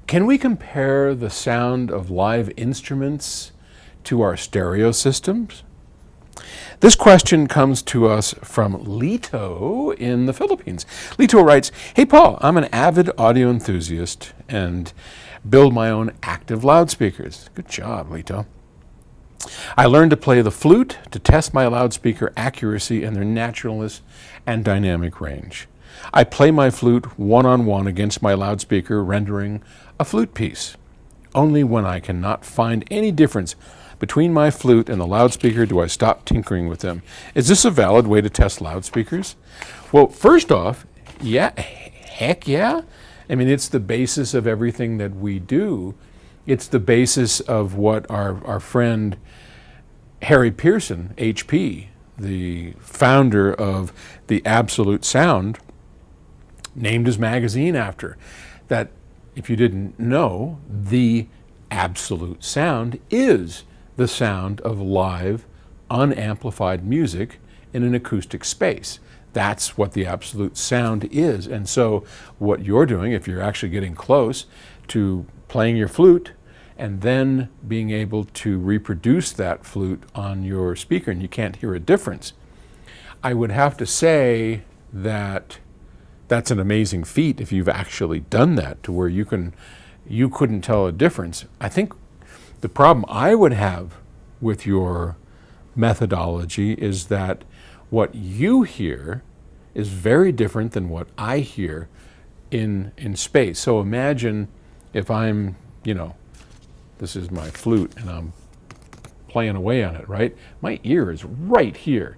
Can we compare the sound of live instruments to our stereo systems? This question comes to us from Lito in the Philippines. Lito writes, "Hey Paul, I'm an avid audio enthusiast and build my own active loudspeakers." Good job, Lito. "I learned to play the flute to test my loudspeaker accuracy and their naturalness and dynamic range. I play my flute one-on-one against my loudspeaker, rendering a flute piece. Only when I cannot find any difference between my flute and the loudspeaker do I stop tinkering with them. Is this a valid way to test loudspeakers?" Well, first off, yeah, heck yeah. I mean, it's the basis of everything that we do. It's the basis of what our friend Harry Pearson, HP, the founder of the Absolute Sound, named his magazine after. That, if you didn't know, the absolute sound is the sound of live, unamplified music in an acoustic space. That's what the absolute sound is. And so what you're doing, if you're actually getting close to playing your flute and then being able to reproduce that flute on your speaker and you can't hear a difference, I would have to say that that's an amazing feat if you've actually done that to where you couldn't tell a difference. I think the problem I would have with your methodology is that what you hear is very different than what I hear in space. So imagine if I'm, this is my flute and I'm playing away on it, right? My ear is right here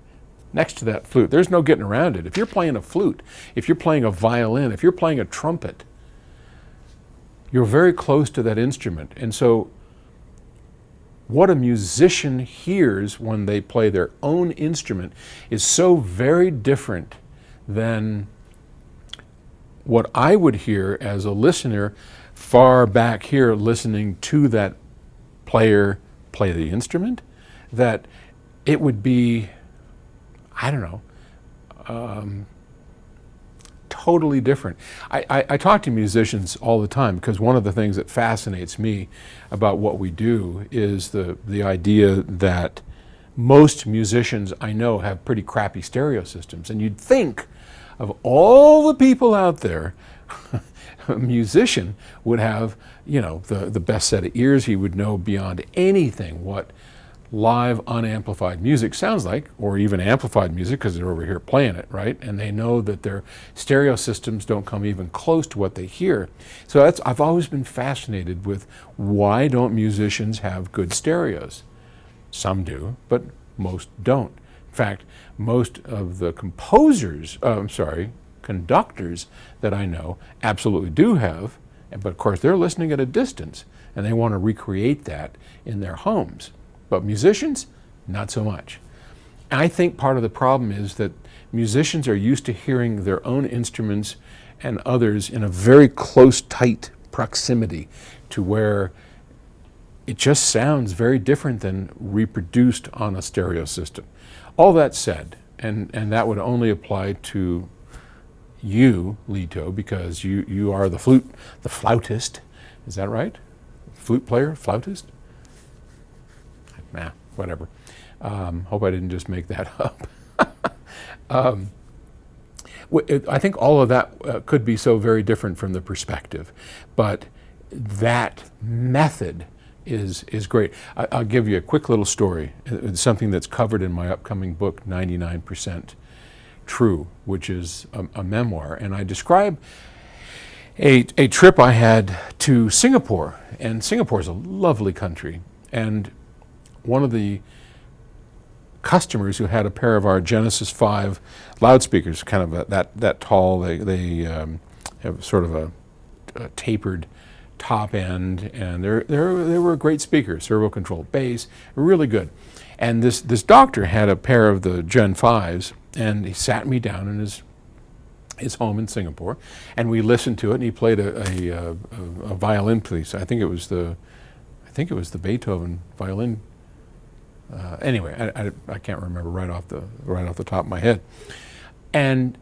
next to that flute. There's no getting around it. If you're playing a flute, if you're playing a violin, if you're playing a trumpet, you're very close to that instrument. And so what a musician hears when they play their own instrument is so very different than what I would hear as a listener far back here listening to that player play the instrument, that it would be, I don't know, totally different. I talk to musicians all the time because one of the things that fascinates me about what we do is the idea that most musicians I know have pretty crappy stereo systems. And you'd think of all the people out there, a musician would have, the best set of ears. He would know beyond anything what live unamplified music sounds like, or even amplified music because they're over here playing it, right? And they know that their stereo systems don't come even close to what they hear. So I've always been fascinated with why don't musicians have good stereos? Some do, but most don't. In fact, most of the conductors that I know absolutely do have, but of course they're listening at a distance and they want to recreate that in their homes. But musicians, not so much. I think part of the problem is that musicians are used to hearing their own instruments and others in a very close, tight proximity to where it just sounds very different than reproduced on a stereo system. All that said, and that would only apply to you, Lito, because you are the flautist. Is that right? Flute player, flautist? Nah, whatever. Hope I didn't just make that up. I think all of that could be so very different from the perspective, but that method is great. I'll give you a quick little story. It's something that's covered in my upcoming book, 99% True, which is a memoir. And I describe a trip I had to Singapore. And Singapore is a lovely country. And one of the customers who had a pair of our Genesis 5 loudspeakers, kind of that tall, they have sort of a tapered top end, and they were a great speaker, servo controlled bass, really good. And this doctor had a pair of the Gen 5s, and he sat me down in his home in Singapore, and we listened to it. And he played a violin piece. I think it was the Beethoven violin. Anyway, I can't remember right off the top of my head. And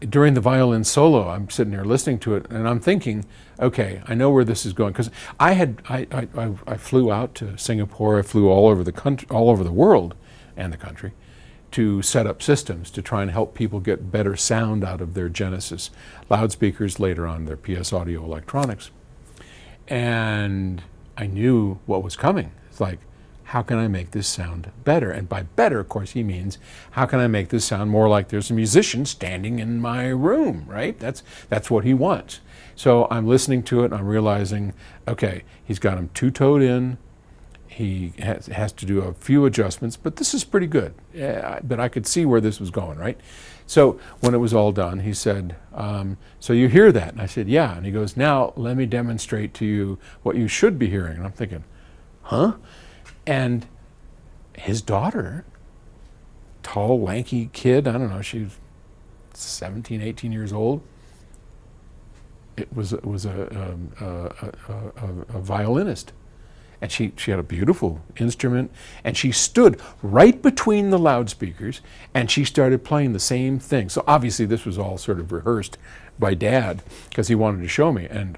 during the violin solo, I'm sitting there listening to it, and I'm thinking, okay, I know where this is going, because I flew out to Singapore. I flew all over the country, all over the world, and the country, to set up systems to try and help people get better sound out of their Genesis loudspeakers, later on their PS Audio Electronics. And I knew what was coming. It's like, how can I make this sound better? And by better, of course, he means, how can I make this sound more like there's a musician standing in my room, right? That's what he wants. So I'm listening to it, and I'm realizing, okay, he's got him two-toed in. He has to do a few adjustments, but this is pretty good. Yeah, but I could see where this was going, right? So when it was all done, he said, so you hear that? And I said, yeah. And he goes, now let me demonstrate to you what you should be hearing. And I'm thinking, huh? And his daughter, tall, lanky kid, I don't know, she's 17, 18 years old. It was a violinist. And she had a beautiful instrument, and she stood right between the loudspeakers, and she started playing the same thing. So obviously this was all sort of rehearsed by Dad, because he wanted to show me. And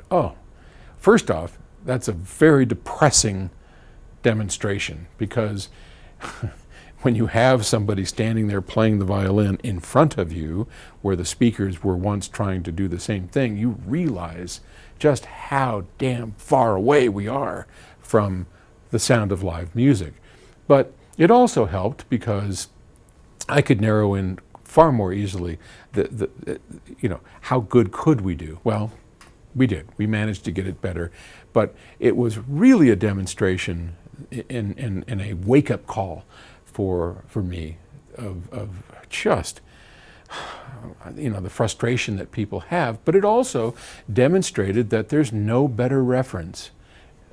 first off, that's a very depressing demonstration, because when you have somebody standing there playing the violin in front of you, where the speakers were once trying to do the same thing, you realize just how damn far away we are from the sound of live music. But it also helped because I could narrow in far more easily how good could we do? Well, we did. We managed to get it better, but it was really a demonstration in a wake-up call for me of just the frustration that people have. But it also demonstrated that there's no better reference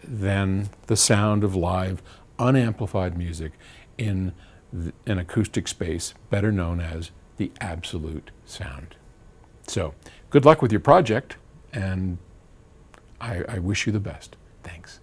than the sound of live, unamplified music in an acoustic space, better known as the absolute sound. So, good luck with your project, and I wish you the best. Thanks.